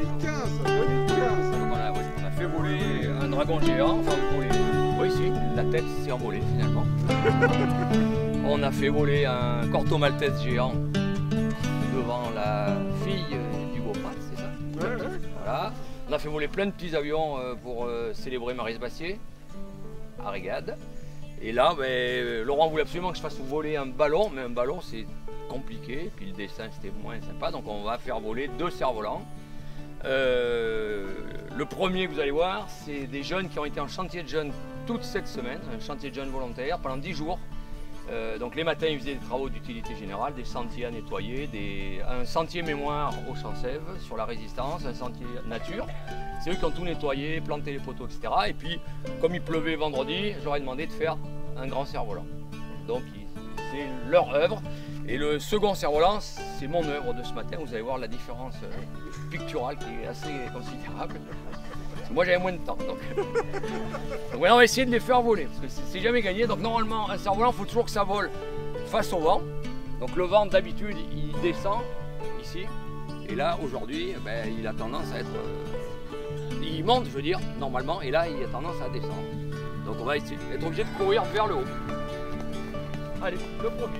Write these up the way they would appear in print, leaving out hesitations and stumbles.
Donc on a fait voler un dragon géant, enfin voler, oui si, la tête s'est envolée finalement. On a fait voler un corto maltese géant devant la fille du beau-prince, c'est ça? Voilà. On a fait voler plein de petits avions pour célébrer Marie-Bassier à Régade. Et là, Laurent voulait absolument que je fasse voler un ballon, mais un ballon c'est compliqué, puis le dessin c'était moins sympa, donc on va faire voler 2 cerfs-volants. Le premier que vous allez voir, c'est des jeunes qui ont été en chantier de jeunes toute cette semaine, un chantier de jeunes volontaires pendant 10 jours. Donc les matins ils faisaient des travaux d'utilité générale, des sentiers à nettoyer, un sentier mémoire au Champ-Sèvres sur la résistance, un sentier nature. C'est eux qui ont tout nettoyé, planté les poteaux, etc. Et puis comme il pleuvait vendredi, j'aurais demandé de faire un grand cerf-volant. Donc c'est leur œuvre. Et le second cerf-volant, c'est mon œuvre de ce matin. Vous allez voir la différence picturale qui est assez considérable. Moi j'avais moins de temps. Donc on va essayer de les faire voler, parce que c'est jamais gagné. Donc normalement, un cerf-volant, il faut toujours que ça vole face au vent. Donc le vent d'habitude, il descend ici. Et là, aujourd'hui, il a tendance à être... il monte, je veux dire, normalement. Et là, il a tendance à descendre. Donc on va être obligé de courir vers le haut. Allez, le premier.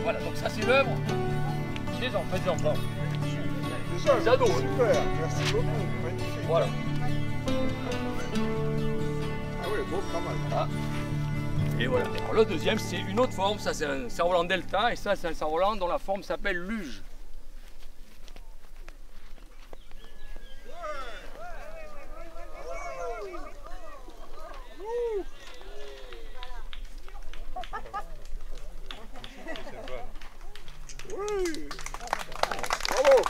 Voilà, donc ça c'est l'œuvre des enfants. Déjà, des ados. Super, merci beaucoup, magnifique. Voilà. Ah oui, beau travail. Voilà. Et voilà. Alors, le deuxième c'est une autre forme, ça c'est un cerf-volant delta et ça c'est un cerf-volant dont la forme s'appelle luge. Oui. Bravo.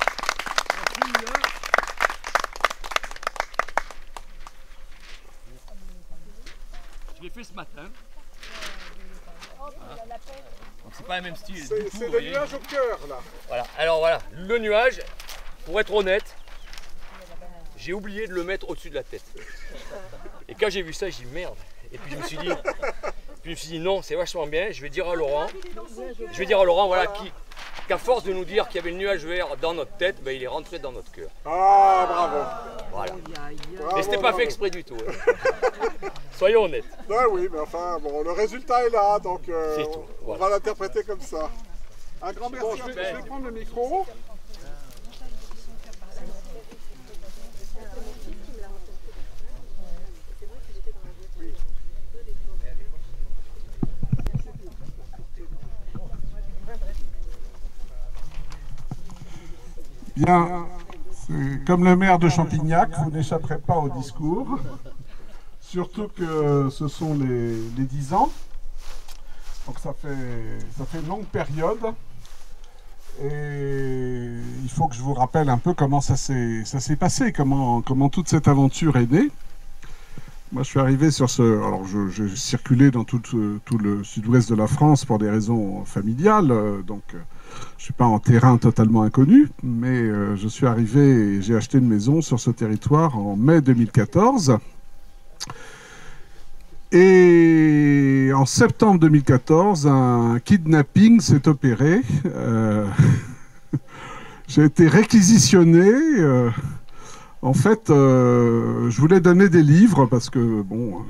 Je l'ai fait ce matin. Voilà. Donc c'est pas le même style. C'est le nuage au cœur là. Voilà. Alors voilà, le nuage, pour être honnête, j'ai oublié de le mettre au-dessus de la tête. Et quand j'ai vu ça, j'ai dit merde. Et puis je me suis dit, non, c'est vachement bien. Je vais dire à Laurent, voilà, qu'à force de nous dire qu'il y avait le nuage vert dans notre tête, il est rentré dans notre cœur. Ah, bravo. Voilà. Bravo, Mais c'était pas fait exprès du tout. Hein. Soyons honnêtes. Ah oui, mais enfin, bon, le résultat est là, donc tout, on voilà. va l'interpréter comme ça. Un grand merci. Je vais prendre le micro. Bien, comme le maire de Champignac, vous n'échapperez pas au discours, surtout que ce sont les 10 ans, donc ça fait une longue période, et il faut que je vous rappelle un peu comment ça s'est passé, comment toute cette aventure est née. Moi je suis arrivé sur alors je circulais dans tout le sud-ouest de la France pour des raisons familiales, donc... je ne suis pas en terrain totalement inconnu, mais je suis arrivé et j'ai acheté une maison sur ce territoire en mai 2014. Et en septembre 2014, un kidnapping s'est opéré. J'ai été réquisitionné. En fait, je voulais donner des livres parce que, bon...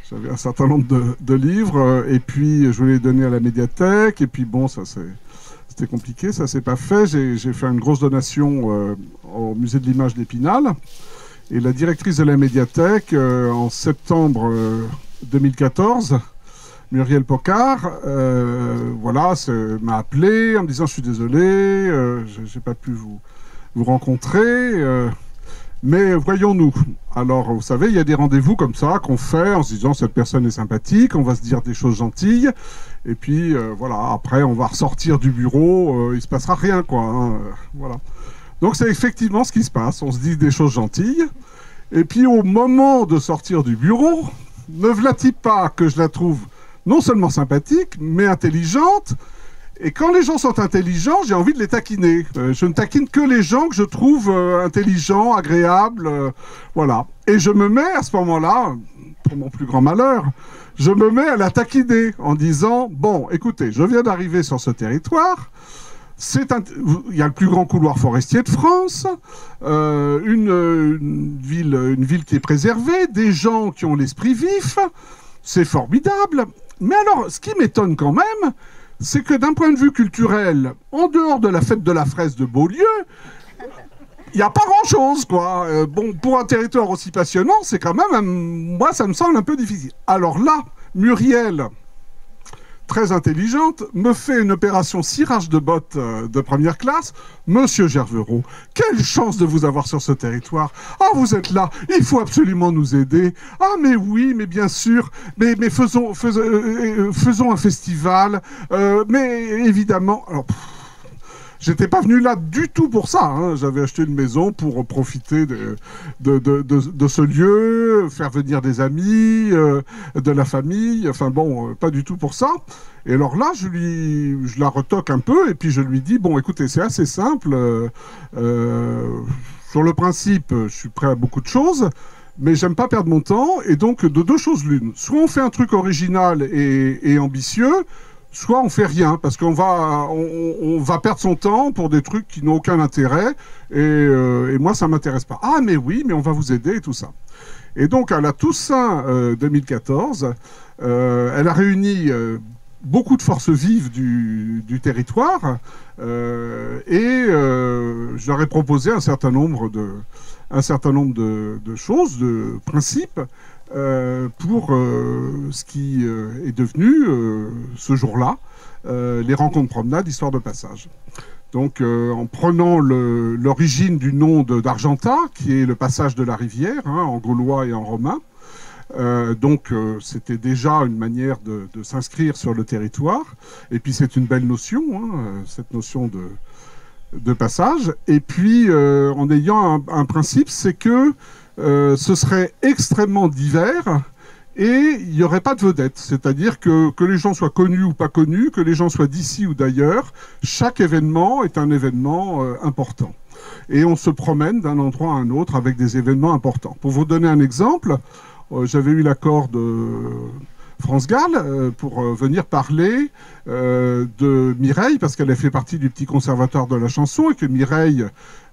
j'avais un certain nombre de livres, et puis je voulais les donner à la médiathèque, et puis bon, c'était compliqué, ça s'est pas fait. J'ai fait une grosse donation au musée de l'image d'Épinal, et la directrice de la médiathèque, en septembre 2014, Muriel Pocard, voilà, m'a appelé en me disant « je suis désolé, j'ai pas pu vous rencontrer ». Mais voyons-nous. Alors, vous savez, il y a des rendez-vous comme ça qu'on fait en se disant cette personne est sympathique, on va se dire des choses gentilles, et puis voilà, après on va ressortir du bureau, il se passera rien, quoi. Hein, voilà. Donc c'est effectivement ce qui se passe, on se dit des choses gentilles, et puis au moment de sortir du bureau, ne v'là-t-il pas que je la trouve non seulement sympathique, mais intelligente. Et quand les gens sont intelligents, j'ai envie de les taquiner. Je ne taquine que les gens que je trouve intelligents, agréables, voilà. Et je me mets à ce moment-là, pour mon plus grand malheur, je me mets à la taquiner en disant « Bon, écoutez, je viens d'arriver sur ce territoire, il y a le plus grand couloir forestier de France, une ville qui est préservée, des gens qui ont l'esprit vif, c'est formidable. Mais alors, ce qui m'étonne quand même, c'est que d'un point de vue culturel, en dehors de la fête de la fraise de Beaulieu, il n'y a pas grand-chose, quoi. Bon, pour un territoire aussi passionnant, c'est quand même, moi, ça me semble un peu difficile. Alors là, Muriel, très intelligente, me fait une opération cirage de bottes de première classe. Monsieur Gervereau, quelle chance de vous avoir sur ce territoire. Ah, vous êtes là, il faut absolument nous aider. Ah, mais oui, mais bien sûr, mais faisons un festival. Mais évidemment... Alors, j'étais pas venu là du tout pour ça. Hein. J'avais acheté une maison pour profiter de ce lieu, faire venir des amis, de la famille. Enfin bon, pas du tout pour ça. Et alors là, je la retoque un peu et puis je lui dis, bon, écoutez, c'est assez simple. Sur le principe, je suis prêt à beaucoup de choses, mais j'aime pas perdre mon temps. Et donc, de deux choses l'une. Soit on fait un truc original et ambitieux, soit on fait rien, parce qu'on va perdre son temps pour des trucs qui n'ont aucun intérêt, et moi, ça m'intéresse pas. Ah, mais oui, mais on va vous aider et tout ça. Et donc, à la Toussaint 2014, elle a réuni beaucoup de forces vives du territoire, et je leur ai proposé un certain nombre de choses, de principes, pour ce qui est devenu ce jour-là les rencontres promenades histoire de passage. Donc en prenant l'origine du nom d'Argentat, qui est le passage de la rivière, hein, en gaulois et en romain, donc c'était déjà une manière de s'inscrire sur le territoire, et puis c'est une belle notion, hein, cette notion de passage, et puis en ayant un principe, c'est que ce serait extrêmement divers et il n'y aurait pas de vedette. C'est-à-dire que les gens soient connus ou pas connus, que les gens soient d'ici ou d'ailleurs, chaque événement est un événement important. Et on se promène d'un endroit à un autre avec des événements importants. Pour vous donner un exemple, j'avais eu l'accord de France Gall pour venir parler de Mireille, parce qu'elle a fait partie du petit conservatoire de la chanson, et que Mireille,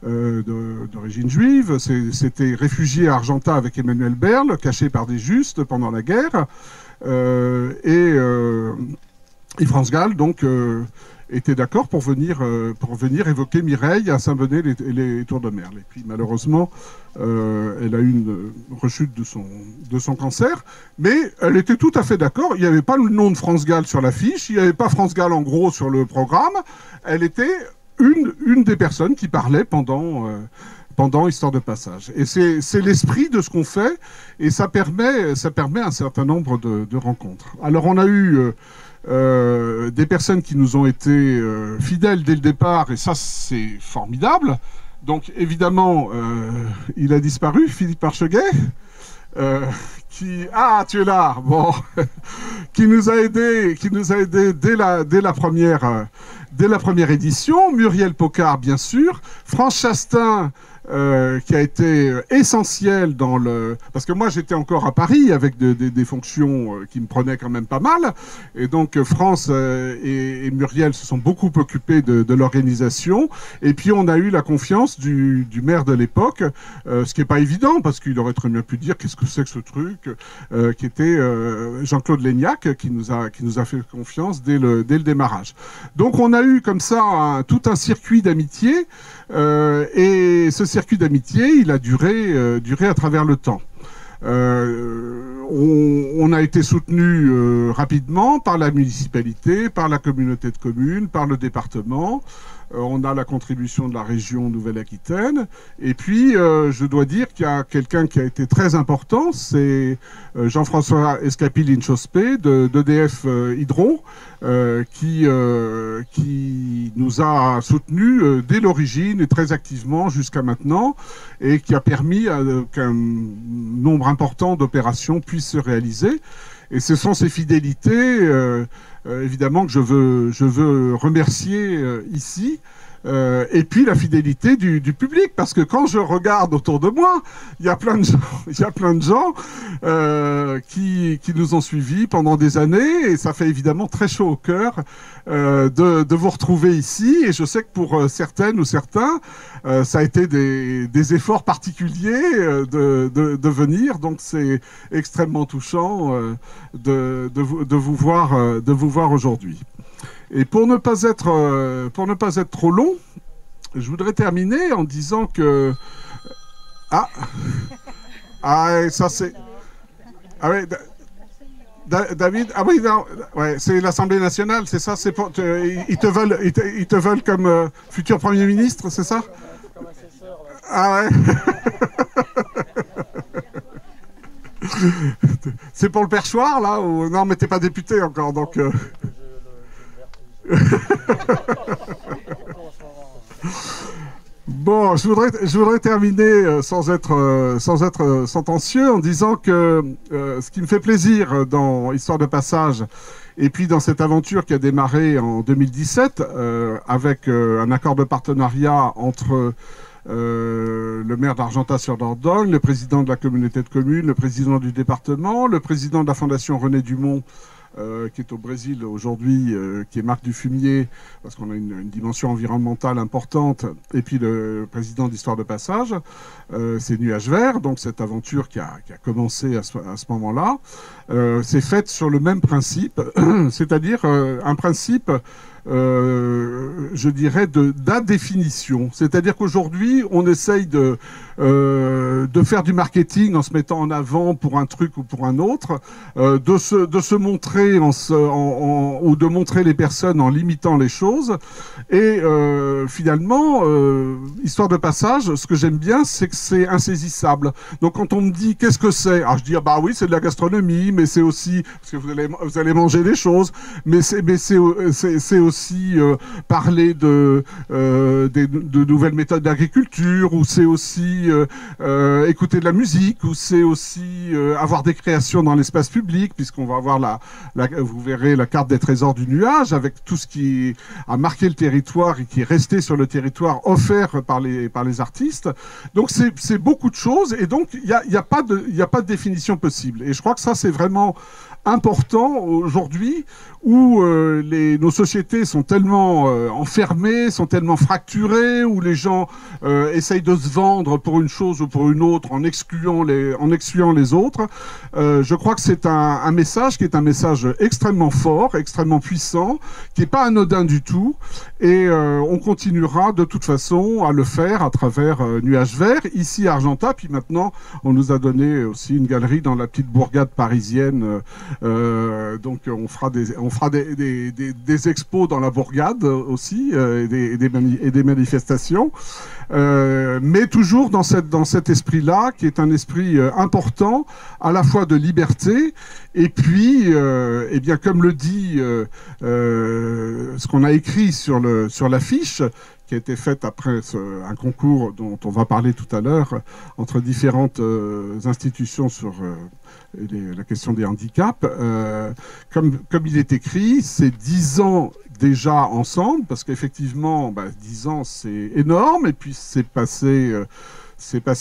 d'origine juive, s'était réfugiée à Argentat avec Emmanuel Berle, caché par des justes pendant la guerre, et France Gall, donc, était d'accord pour venir évoquer Mireille à Saint-Bonnet les Tours de Merle. Et puis malheureusement, elle a eu une rechute de son cancer, mais elle était tout à fait d'accord. Il n'y avait pas le nom de France Gall sur l'affiche, il n'y avait pas France Gall en gros sur le programme. Elle était une des personnes qui parlait pendant Histoire de passage. Et c'est l'esprit de ce qu'on fait, et ça permet un certain nombre de rencontres. Alors on a eu des personnes qui nous ont été fidèles dès le départ, et ça c'est formidable. Donc évidemment, il a disparu, Philippe Archeguet, ah, tu es là, bon, qui nous a aidés dès la première édition. Muriel Pocard, bien sûr, France Chastain, qui a été essentiel parce que moi j'étais encore à Paris avec des fonctions qui me prenaient quand même pas mal, et donc France et Muriel se sont beaucoup occupés de l'organisation, et puis on a eu la confiance du maire de l'époque, ce qui est pas évident parce qu'il aurait très bien pu dire qu'est-ce que c'est que ce truc, qui était Jean-Claude Laignac, qui nous a fait confiance dès le démarrage. Donc on a eu comme ça tout un circuit d'amitié, et ce circuit d'amitié, il a duré à travers le temps. On a été soutenu rapidement par la municipalité, par la communauté de communes, par le département. On a la contribution de la région Nouvelle-Aquitaine. Et puis, je dois dire qu'il y a quelqu'un qui a été très important, c'est Jean-François Escapil-Inchospé d'EDF Hydro, qui nous a soutenus dès l'origine et très activement jusqu'à maintenant, et qui a permis qu'un nombre important d'opérations puissent se réaliser. Et ce sont ces fidélités, évidemment, que je veux remercier ici. Et puis la fidélité du public, parce que quand je regarde autour de moi, il y a plein de gens qui nous ont suivis pendant des années, et ça fait évidemment très chaud au cœur de vous retrouver ici. Et je sais que pour certaines ou certains, ça a été des efforts particuliers de venir, donc c'est extrêmement touchant de vous voir aujourd'hui. Et pour ne pas être trop long, je voudrais terminer en disant que ça c'est ouais, David, oui, non, ouais, c'est l'Assemblée nationale, c'est ça, c'est pour ils te veulent comme futur Premier ministre, c'est ça? Ah ouais. C'est pour le perchoir là ou non, mais t'es pas député encore, donc. Bon, je voudrais terminer sans être sentencieux en disant que ce qui me fait plaisir dans Histoire de passage et puis dans cette aventure qui a démarré en 2017 avec un accord de partenariat entre le maire d'Argentat-sur-Dordogne, le président de la communauté de communes, le président du département, le président de la Fondation René Dumont, qui est au Brésil aujourd'hui, qui est Marc Dufumier, parce qu'on a une dimension environnementale importante, et puis le président d'Histoire de passage, c'est Nuages Verts, donc cette aventure qui a commencé à ce moment-là, c'est faite sur le même principe, c'est-à-dire un principe je dirais, d'indéfinition. C'est-à-dire qu'aujourd'hui, on essaye de faire du marketing en se mettant en avant pour un truc ou pour un autre, de se montrer ou de montrer les personnes en limitant les choses. Et finalement, Histoire de passage, ce que j'aime bien, c'est que c'est insaisissable. Donc quand on me dit qu'est-ce que c'est, je dis bah oui, c'est de la gastronomie, mais c'est aussi parce que vous allez manger des choses, mais c'est aussi parler de nouvelles méthodes d'agriculture, ou c'est aussi écouter de la musique, ou c'est aussi avoir des créations dans l'espace public, puisqu'on va avoir vous verrez la carte des trésors du nuage, avec tout ce qui a marqué le territoire et qui est resté sur le territoire, offert par les artistes. Donc c'est beaucoup de choses, et donc il y a pas de définition possible. Et je crois que ça c'est vraiment important aujourd'hui, où nos sociétés sont tellement enfermées, sont tellement fracturées, où les gens essayent de se vendre pour une chose ou pour une autre en excluant les autres. Je crois que c'est un message qui est un message extrêmement fort, extrêmement puissant, qui n'est pas anodin du tout, et on continuera de toute façon à le faire à travers Nuages Verts, ici à Argentat, puis maintenant on nous a donné aussi une galerie dans la petite bourgade parisienne, donc on fera des expos dans la bourgade aussi, et des manifestations, mais toujours dans cet esprit-là, qui est un esprit important, à la fois de liberté, et puis, eh bien, comme le dit ce qu'on a écrit sur l'affiche, qui a été faite après un concours dont on va parler tout à l'heure, entre différentes institutions sur la question des handicaps. Comme il est écrit, c'est 10 ans déjà ensemble, parce qu'effectivement, 10 ans, c'est énorme, et puis c'est passé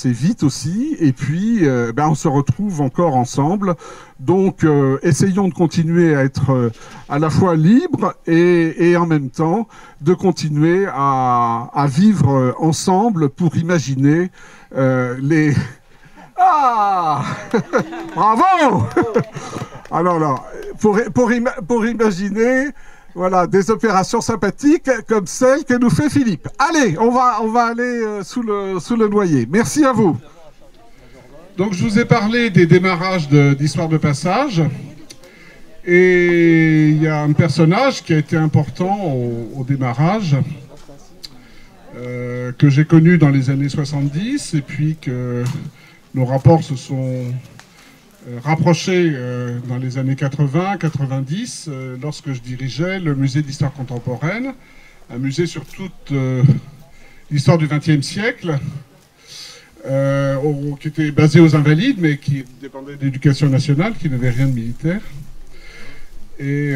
vite aussi, et puis on se retrouve encore ensemble. Donc essayons de continuer à être à la fois libres et en même temps de continuer à vivre ensemble pour imaginer les... Ah bravo. Alors là, pour imaginer... Voilà, des opérations sympathiques comme celle que nous fait Philippe. Allez, on va aller sous le noyer. Merci à vous. Donc, je vous ai parlé des démarrages d'Histoire de passage. Et il y a un personnage qui a été important au démarrage. que j'ai connu dans les années 70, et puis que nos rapports se sont rapprochés dans les années 80-90, lorsque je dirigeais le musée d'histoire contemporaine, un musée sur toute l'histoire du XXe siècle, qui était basé aux Invalides, mais qui dépendait de l'Éducation nationale, qui n'avait rien de militaire. Et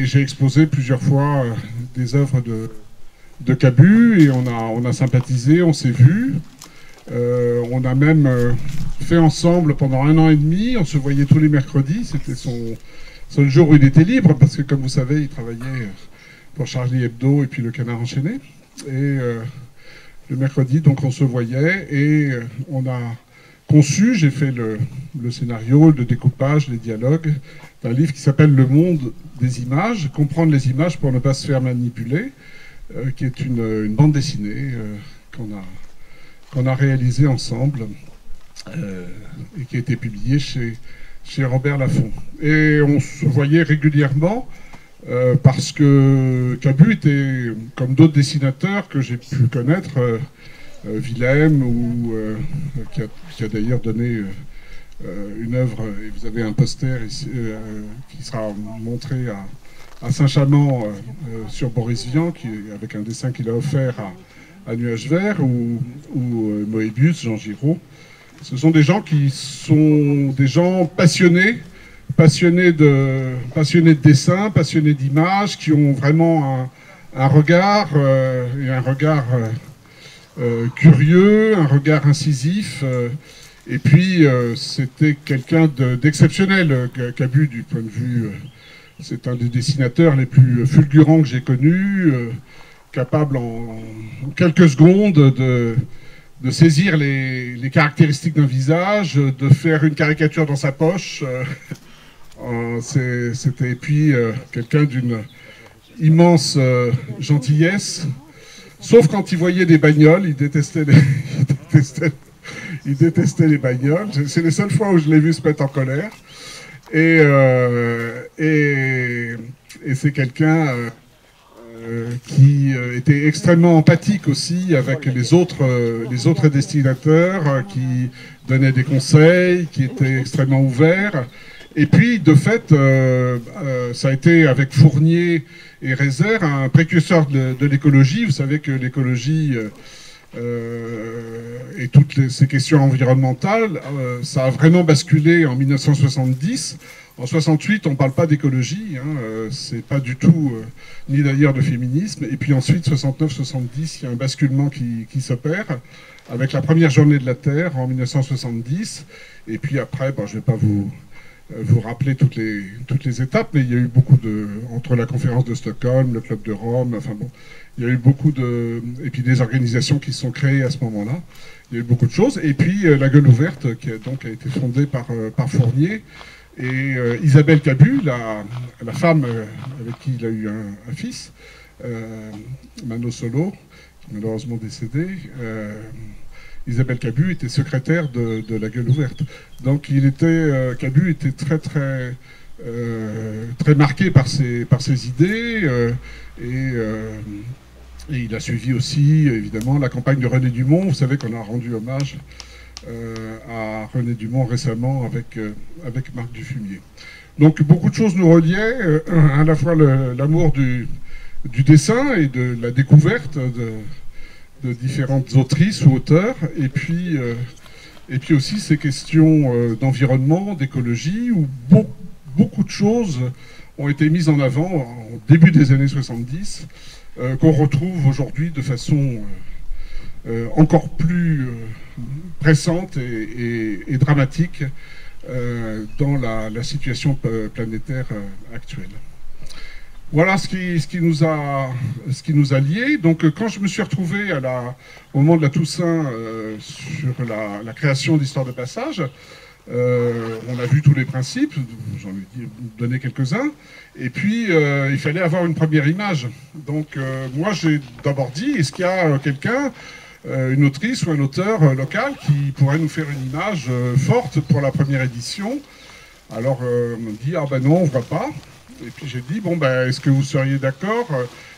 j'ai exposé plusieurs fois des œuvres de Cabu, et on a sympathisé, on s'est vus. On a même fait ensemble pendant 1 an et demi, on se voyait tous les mercredis, c'était son seul jour où il était libre, parce que comme vous savez, il travaillait pour Charlie Hebdo et puis Le Canard enchaîné. Et le mercredi, donc on se voyait, et on a conçu, j'ai fait le scénario, le découpage, les dialogues, d'un livre qui s'appelle Le monde des images, comprendre les images pour ne pas se faire manipuler, qui est une bande dessinée qu'on a réalisée ensemble et qui a été publiée chez Robert Laffont. Et on se voyait régulièrement parce que Cabu était, comme d'autres dessinateurs que j'ai pu connaître, Willem, qui a d'ailleurs donné une œuvre, et vous avez un poster ici, qui sera montré à Saint-Chamond sur Boris Vian, avec un dessin qu'il a offert à Nuage Vert, ou Moebius, Jean Giraud. Ce sont des gens qui sont des gens passionnés de dessin, passionnés d'images, qui ont vraiment un regard, et un regard curieux, un regard incisif. Et puis, c'était quelqu'un d'exceptionnel, Cabu, du point de vue... c'est un des dessinateurs les plus fulgurants que j'ai connus, capable en quelques secondes de saisir les caractéristiques d'un visage, de faire une caricature dans sa poche. C'était puis quelqu'un d'une immense gentillesse, sauf quand il voyait des bagnoles, il détestait les bagnoles. C'est les seules fois où je l'ai vu se mettre en colère. Et c'est quelqu'un qui était extrêmement empathique aussi avec les autres dessinateurs, qui donnait des conseils, qui était extrêmement ouvert. Et puis, de fait, ça a été avec Fournier et Rézère un précurseur de l'écologie. Vous savez que l'écologie et toutes ces questions environnementales, ça a vraiment basculé en 1970. En 68, on ne parle pas d'écologie, c'est pas du tout, ni d'ailleurs de féminisme. Et puis ensuite, 69-70, il y a un basculement qui s'opère, avec la première journée de la Terre en 1970. Et puis après, je ne vais pas vous rappeler toutes les étapes, mais il y a eu beaucoup entre la conférence de Stockholm, le club de Rome, enfin bon, il y a eu beaucoup et puis des organisations qui se sont créées à ce moment-là. Il y a eu beaucoup de choses. Et puis la Gueule ouverte, qui a été fondée par Fournier, et Isabelle Cabu, la femme avec qui il a eu un fils, Mano Solo, qui est malheureusement décédé. Isabelle Cabu était secrétaire de la Gueule ouverte. Donc Cabu était très marqué par ses idées, et il a suivi aussi évidemment la campagne de René Dumont. Vous savez qu'on a rendu hommage à René Dumont récemment avec Marc Dufumier. Donc beaucoup de choses nous reliaient, à la fois l'amour du dessin et de la découverte de différentes autrices ou auteurs, et puis aussi ces questions d'environnement, d'écologie, où beaucoup de choses ont été mises en avant au début des années 70, qu'on retrouve aujourd'hui de façon encore plus pressante et dramatique dans la situation planétaire actuelle. Voilà ce qui nous a liés. Donc quand je me suis retrouvé au moment de la Toussaint sur la création d'Histoire de passage, on a vu tous les principes, j'en ai donné quelques-uns, et puis il fallait avoir une première image. Donc moi j'ai d'abord dit, est-ce qu'il y a quelqu'un, une autrice ou un auteur local qui pourrait nous faire une image forte pour la première édition? Alors on me dit, ah ben non, on ne voit pas. Et puis j'ai dit, est-ce que vous seriez d'accord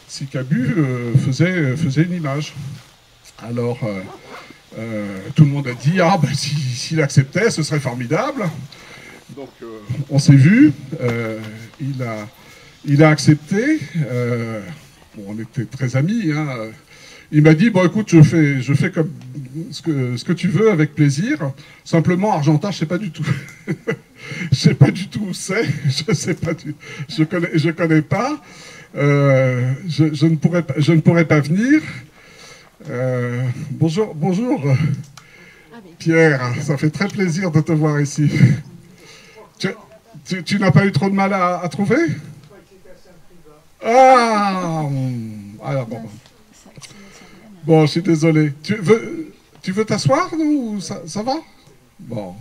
si Cabu faisait une image. Alors, tout le monde a dit, ah ben s'il acceptait, ce serait formidable. Donc, on s'est vu, il a accepté. Bon, on était très amis, hein. Il m'a dit, bon écoute, je fais comme ce que tu veux, avec plaisir. Simplement, Argentat, je sais pas du tout. Je sais pas du tout où c'est. Je connais pas. Je ne pourrais pas venir. Bonjour, Pierre. Ça fait très plaisir de te voir ici. Tu n'as pas eu trop de mal à trouver? Ah, alors bon. Bon, je suis désolé. Tu veux t'asseoir, ou ça va? Bon.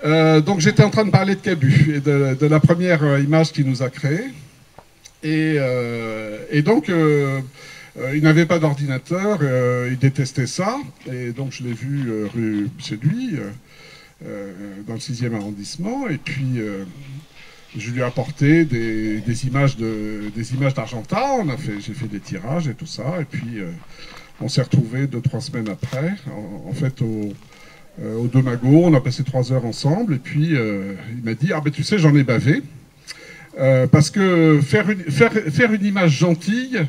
Donc j'étais en train de parler de Cabu et de la première image qu'il nous a créée. Et donc, il n'avait pas d'ordinateur, il détestait ça. Et donc je l'ai vu chez lui, dans le 6e arrondissement. Et puis, je lui ai apporté des images d'Argentat. J'ai fait des tirages et tout ça. Et puis, on s'est retrouvés 2-3 semaines après, en fait, au Domago. On a passé 3 heures ensemble. Et puis, il m'a dit, ah ben tu sais, j'en ai bavé. Parce que faire une image gentille,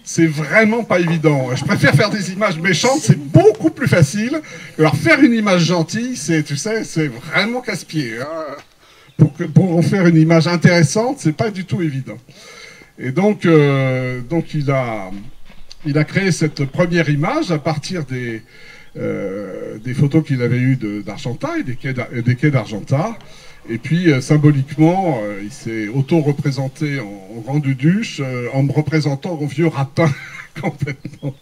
c'est vraiment pas évident. Je préfère faire des images méchantes, c'est beaucoup plus facile. Alors faire une image gentille, tu sais, c'est vraiment casse-pied. Hein. Pour en faire une image intéressante, c'est pas du tout évident. Et donc il a créé cette première image à partir des photos qu'il avait eues d'Argentat et des quais d'Argentat. Et puis, symboliquement, il s'est auto-représenté en Grand Duduche, en me représentant en vieux rapin, complètement.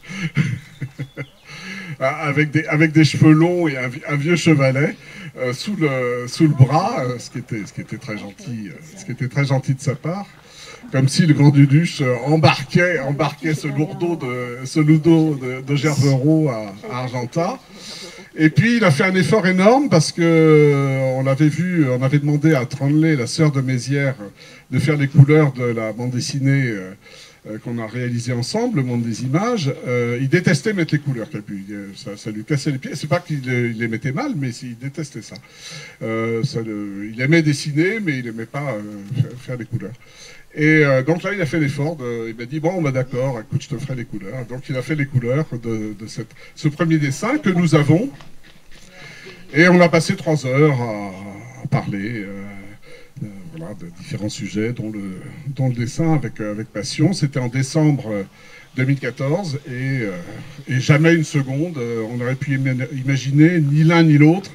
avec des cheveux longs et un vieux chevalet sous le bras, ce qui était très gentil de sa part. Comme si le Grand Duduche embarquait ce lourdeau de Gervereau à Argentat. Et puis il a fait un effort énorme parce que on avait demandé à Tranley, la sœur de Mézières, de faire les couleurs de la bande dessinée qu'on a réalisée ensemble, le monde des images. Il détestait mettre les couleurs, Cabu. Ça lui cassait les pieds. C'est pas qu'il les mettait mal, mais il détestait ça. Il aimait dessiner, mais il aimait pas faire les couleurs. Et donc là, il a fait l'effort, il m'a dit, bon, bah, d'accord, écoute, je te ferai les couleurs. Donc il a fait les couleurs de ce premier dessin que nous avons. Et on a passé 3 heures à parler voilà, de différents sujets, dont le dessin avec passion. C'était en décembre 2014, et jamais une seconde, on aurait pu imaginer, ni l'un ni l'autre,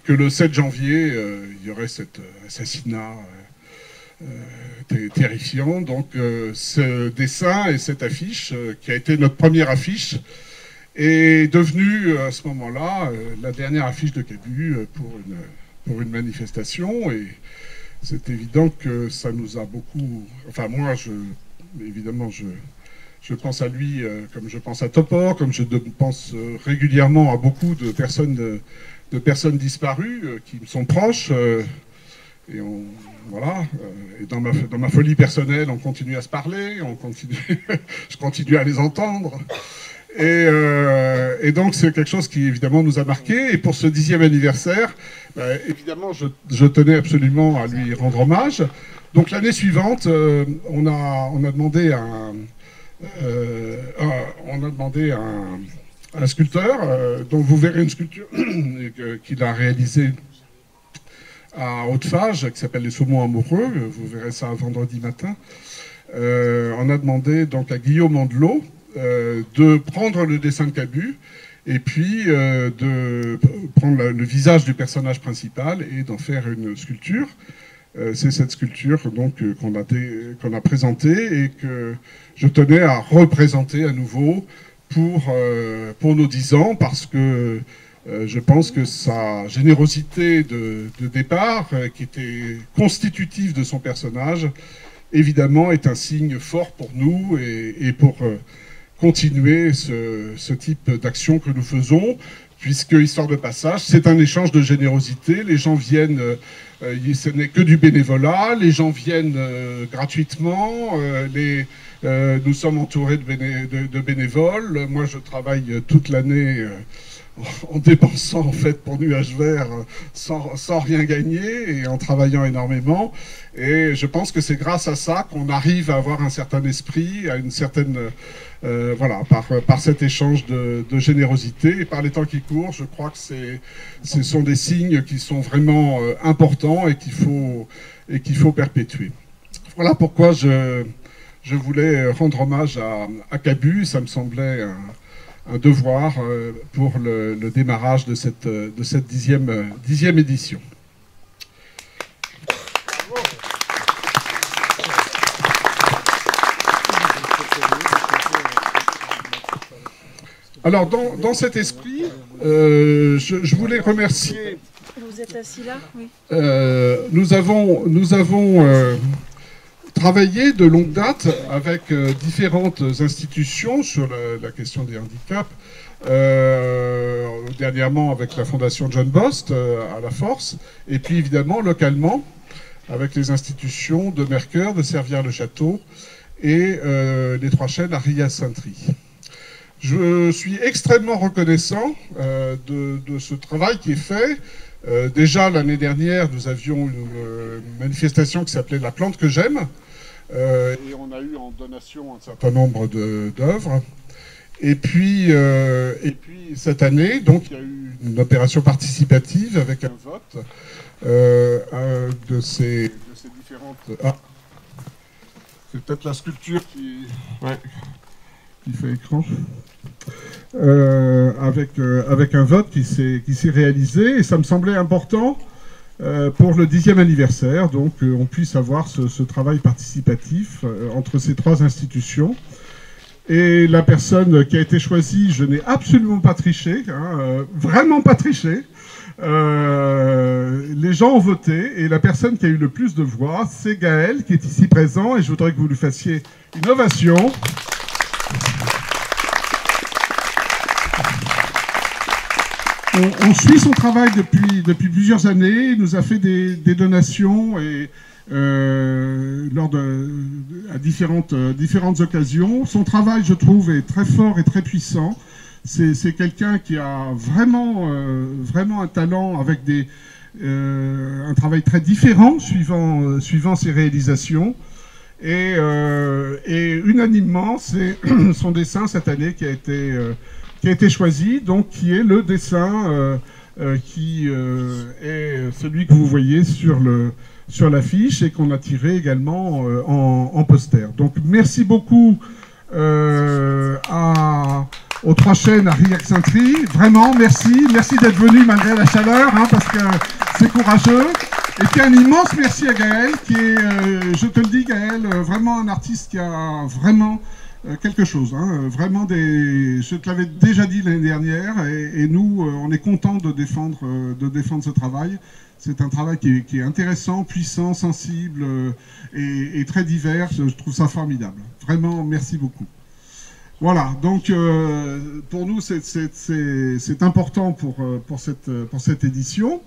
que le 7 janvier, il y aurait cet assassinat terrifiant. Donc ce dessin et cette affiche, qui a été notre première affiche, est devenue à ce moment-là la dernière affiche de Cabu pour une manifestation. Et c'est évident que ça nous a beaucoup... Enfin moi, évidemment, je pense à lui comme je pense à Topor, comme je pense régulièrement à beaucoup de personnes disparues qui me sont proches. Et voilà. Et dans ma folie personnelle, on continue à se parler, je continue à les entendre. Et donc c'est quelque chose qui évidemment nous a marqué. Et pour ce 10e anniversaire, évidemment, je tenais absolument à lui rendre hommage. Donc l'année suivante, on a demandé un sculpteur, dont vous verrez une sculpture qu'il a réalisée à Haute-Fage, qui s'appelle Les Saumons Amoureux. Vous verrez ça vendredi matin. On a demandé donc à Guillaume Andelot de prendre le dessin de Cabu et puis de prendre le visage du personnage principal et d'en faire une sculpture. C'est cette sculpture donc qu'on a présentée et que je tenais à représenter à nouveau pour nos 10 ans, parce que je pense que sa générosité de départ, qui était constitutive de son personnage, évidemment est un signe fort pour nous et pour continuer ce type d'action que nous faisons, puisque Histoire de passage, c'est un échange de générosité. Les gens viennent, ce n'est que du bénévolat, les gens viennent gratuitement, Nous sommes entourés de bénévoles. Moi, je travaille toute l'année en dépensant en fait pour Nuages Verts sans rien gagner et en travaillant énormément. Et je pense que c'est grâce à ça qu'on arrive à avoir un certain esprit, à une certaine voilà, par cet échange de générosité et par les temps qui courent. Je crois que ce sont des signes qui sont vraiment importants et qu'il faut perpétuer. Voilà pourquoi je voulais rendre hommage à Cabu. Ça me semblait un devoir pour le démarrage de cette 10e édition. Alors, dans cet esprit, je voulais remercier... Vous êtes assis là, oui. Nous avons travaillé de longue date avec différentes institutions sur la question des handicaps. Dernièrement avec la Fondation John Bost à La Force, et puis évidemment localement avec les institutions de Mercœur, de Servières-le-Château et les Trois Chênes à Rillas-Sainte-Rie. Je suis extrêmement reconnaissant de ce travail qui est fait. Déjà l'année dernière, nous avions une manifestation qui s'appelait La plante que j'aime, et on a eu en donation un certain nombre d'œuvres. Et puis cette année, donc il y a eu une opération participative avec un vote de ces différentes. Ah, c'est peut-être la sculpture qui fait écran. Avec un vote qui s'est réalisé, et ça me semblait important pour le 10e anniversaire, donc on puisse avoir ce travail participatif entre ces trois institutions. Et la personne qui a été choisie, je n'ai absolument pas triché, vraiment pas triché. Les gens ont voté, et la personne qui a eu le plus de voix, c'est Gaël, qui est ici présent, et je voudrais que vous lui fassiez une ovation. On suit son travail depuis plusieurs années. Il nous a fait des donations et à différentes occasions. Son travail, je trouve, est très fort et très puissant. C'est quelqu'un qui a vraiment un talent avec un travail très différent suivant ses réalisations. Et unanimement, c'est son dessin cette année qui a été choisi, donc qui est le dessin qui est celui que vous voyez sur l'affiche et qu'on a tiré également en poster. Donc merci beaucoup aux Trois Chênes à Rillas-Sainte-Rie. Vraiment, merci d'être venu malgré la chaleur, parce que c'est courageux. Et puis un immense merci à Gaël, qui est, je te le dis Gaël, vraiment un artiste qui a vraiment quelque chose, vraiment je te l'avais déjà dit l'année dernière, et nous, on est contents de défendre ce travail. C'est un travail qui est intéressant, puissant, sensible et très divers. Je trouve ça formidable. Vraiment, merci beaucoup. Voilà, donc pour nous, c'est important pour cette édition.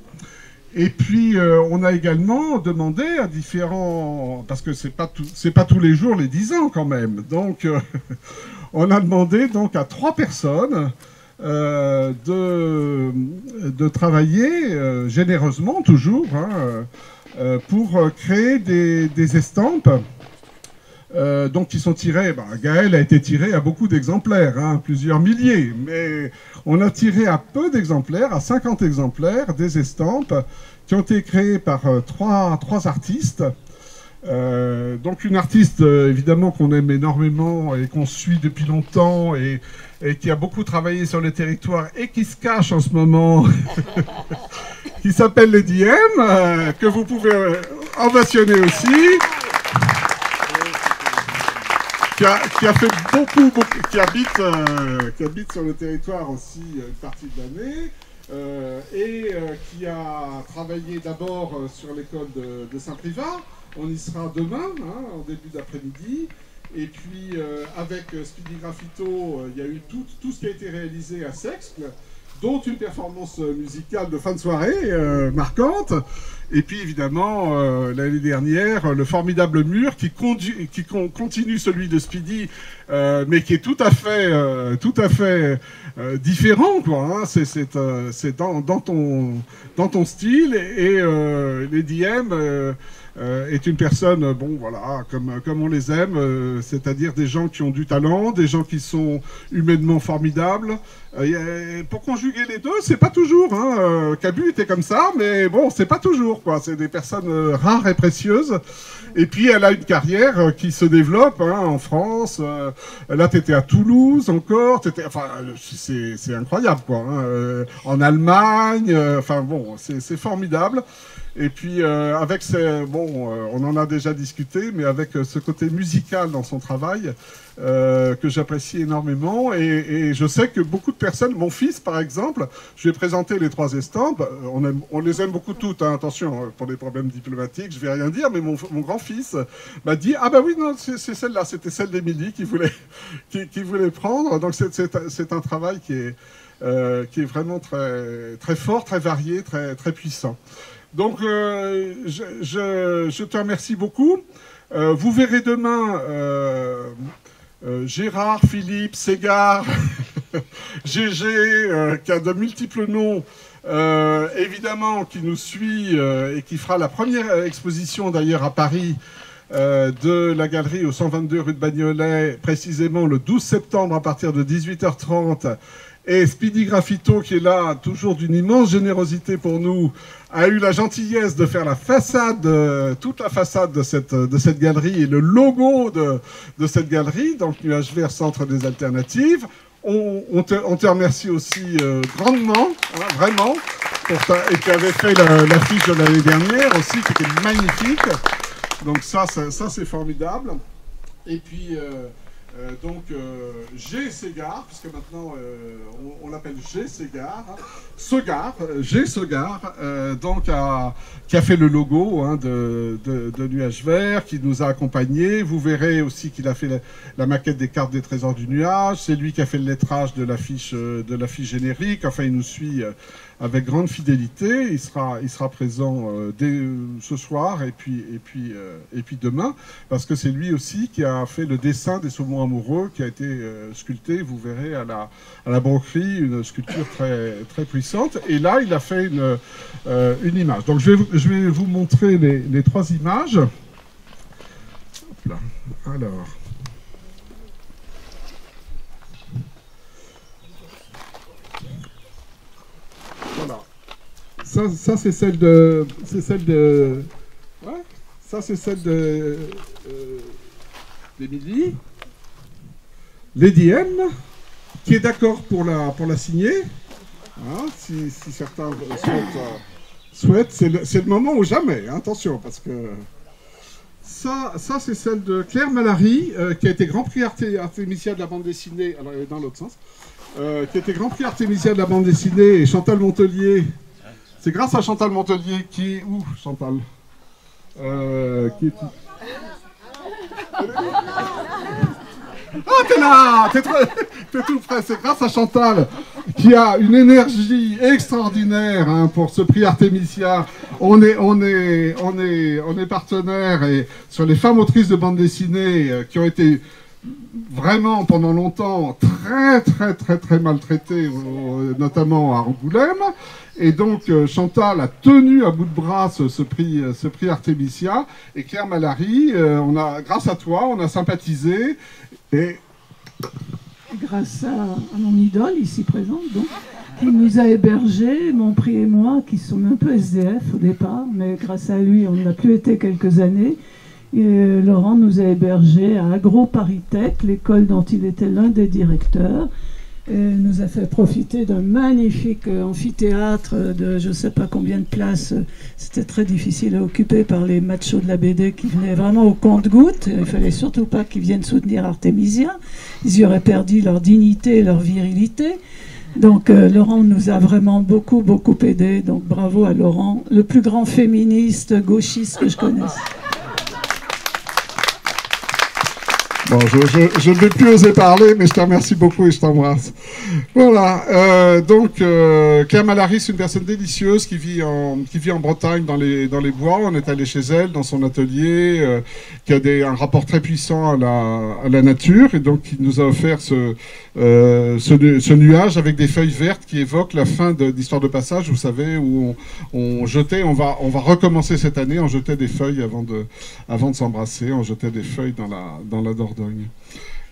Et puis, on a également demandé à différents... Parce que c'est pas tous les jours les 10 ans, quand même. Donc, on a demandé donc à 3 personnes de travailler généreusement, toujours, pour créer des estampes. Donc, qui sont tirés... Gaël a été tiré à beaucoup d'exemplaires, plusieurs milliers. Mais on a tiré à peu d'exemplaires, à 50 exemplaires, des estampes qui ont été créées par trois artistes. Donc une artiste, évidemment, qu'on aime énormément et qu'on suit depuis longtemps et qui a beaucoup travaillé sur le territoire et qui se cache en ce moment, qui s'appelle Lady M, que vous pouvez ovationner aussi. Qui a fait beaucoup, qui habite sur le territoire aussi une partie de l'année, qui a travaillé d'abord sur l'école de Saint-Privat. On y sera demain, en début d'après-midi. Et puis avec Speedy Graffito, il y a eu tout ce qui a été réalisé à Sexple. dont une performance musicale de fin de soirée marquante. Et puis évidemment, l'année dernière, le formidable mur qui continue celui de Speedy, mais qui est tout à fait différent, quoi. Hein. C'est dans ton style. Et Lady M est une personne, bon voilà, comme on les aime, c'est-à-dire des gens qui ont du talent, des gens qui sont humainement formidables. Pour conjuguer les deux, c'est pas toujours. Hein. Cabu était comme ça, mais bon, c'est pas toujours, quoi. C'est des personnes rares et précieuses. Et puis elle a une carrière qui se développe en France. Là, t'étais à Toulouse encore. Enfin, c'est incroyable, quoi. En Allemagne. Enfin bon, c'est formidable. Et puis avec on en a déjà discuté, mais avec ce côté musical dans son travail que j'apprécie énormément. Et je sais que beaucoup de personnes, mon fils par exemple, je lui ai présenté les 3 estampes. On les aime beaucoup toutes. Hein, attention, pour les problèmes diplomatiques, je vais rien dire. Mais mon grand-fils m'a dit ah bah oui non c'est celle-là, c'était celle d'Émilie qu'il voulait prendre. Donc c'est un travail qui est vraiment très très fort, très varié, très très puissant. Donc, je te remercie beaucoup. Vous verrez demain Gérard, Philippe, Ségard, GG, qui a de multiples noms, évidemment, qui nous suit et qui fera la première exposition d'ailleurs à Paris de la galerie au 122 rue de Bagnolet, précisément le 12 septembre à partir de 18h30. Et Speedy Graffito, qui est là, toujours d'une immense générosité pour nous, a eu la gentillesse de faire la façade, toute la façade de cette galerie et le logo de cette galerie, donc Nuage Vert, Centre des Alternatives. On te remercie aussi grandement, hein, vraiment, et tu avais fait l'affiche de l'année dernière aussi, qui était magnifique. Donc ça c'est formidable. Et puis... G. Ségard, puisque maintenant on l'appelle G. Ségard, G. Ségard, qui a fait le logo de Nuage Vert, qui nous a accompagnés. Vous verrez aussi qu'il a fait la maquette des cartes des trésors du nuage. C'est lui qui a fait le lettrage de l'affiche générique. Enfin, il nous suit avec grande fidélité. Il sera présent dès ce soir et puis demain, parce que c'est lui aussi qui a fait le dessin des saumons amoureux, qui a été sculpté, vous verrez, à la broquerie, une sculpture très, très puissante. Et là, il a fait une image. Donc, je vais vous montrer les 3 images. Hop là. Alors... Voilà. Ça c'est celle de... Ouais. Ça c'est celle d'Émilie. Lady M, qui est d'accord pour la signer. Hein, si certains souhaitent. C'est le moment ou jamais. Hein, attention, parce que... Ça c'est celle de Claire Malary, qui a été Grand Prix Artémisia de la bande dessinée. Alors, elle est dans l'autre sens. Qui était Grand Prix Artémisia de la bande dessinée, et Chantal Montelier. C'est grâce à Chantal Montelier qui est où, Chantal qui est... Ah, t'es là, t'es tout près. C'est grâce à Chantal qui a une énergie extraordinaire pour ce prix Artémisia. On est partenaires et sur les femmes autrices de bande dessinée qui ont été vraiment pendant longtemps très très très très maltraitées, notamment à Angoulême. Et donc Chantal a tenu à bout de bras ce prix Artémisia. Et Claire Malary, grâce à toi, on a sympathisé. Et grâce à mon idole ici présente, donc, qui nous a hébergés, mon prix et moi, qui sommes un peu SDF au départ, mais grâce à lui, on n'a plus été quelques années. Et Laurent nous a hébergés à AgroParisTech, l'école dont il était l'un des directeurs. Et nous a fait profiter d'un magnifique amphithéâtre de je ne sais pas combien de places. C'était très difficile à occuper par les machos de la BD qui venaient vraiment au compte-gouttes. Il ne fallait surtout pas qu'ils viennent soutenir Artémisia. Ils y auraient perdu leur dignité et leur virilité. Donc Laurent nous a vraiment beaucoup aidés. Donc bravo à Laurent, le plus grand féministe gauchiste que je connaisse. Bon, je ne vais plus oser parler, mais je te remercie beaucoup et je t'embrasse. Voilà, donc Kamala c'est une personne délicieuse qui vit en Bretagne, dans les bois. On est allé chez elle, dans son atelier, qui a un rapport très puissant à la nature, et donc qui nous a offert ce nuage avec des feuilles vertes qui évoquent la fin d'Histoire de passage, vous savez, où on jetait, on va recommencer cette année, on jetait des feuilles avant de s'embrasser, on jetait des feuilles dans la Dordogne.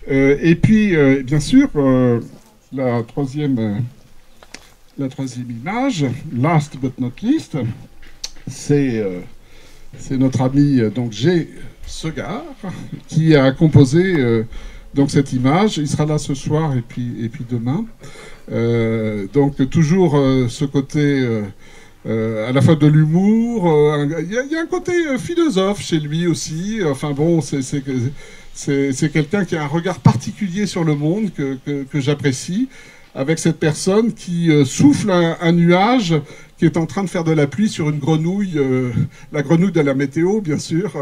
Et puis, bien sûr, la troisième image, last but not least, c'est notre ami donc G. Segar qui a composé donc cette image. Il sera là ce soir et puis demain. Donc toujours ce côté à la fois de l'humour. Il y a un côté philosophe chez lui aussi. Enfin bon, c'est quelqu'un qui a un regard particulier sur le monde que j'apprécie, avec cette personne qui souffle un nuage qui est en train de faire de la pluie sur une grenouille, la grenouille de la météo, bien sûr.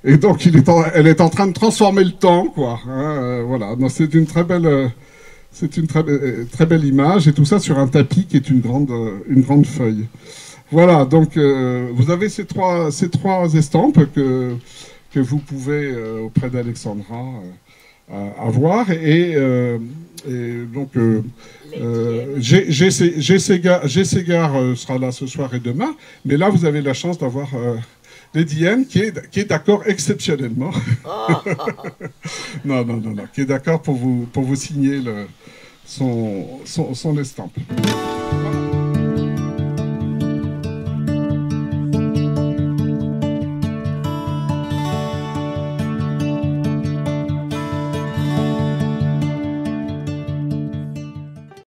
Et donc, elle est en train de transformer le temps, quoi. Hein, voilà. C'est une très belle image, et tout ça sur un tapis qui est une grande feuille. Voilà. Donc, vous avez ces trois estampes que vous pouvez auprès d'Alexandra avoir, et donc G. Segar sera là ce soir et demain, mais là vous avez la chance d'avoir Lady Anne qui est d'accord exceptionnellement. non, qui est d'accord pour vous signer son estampe.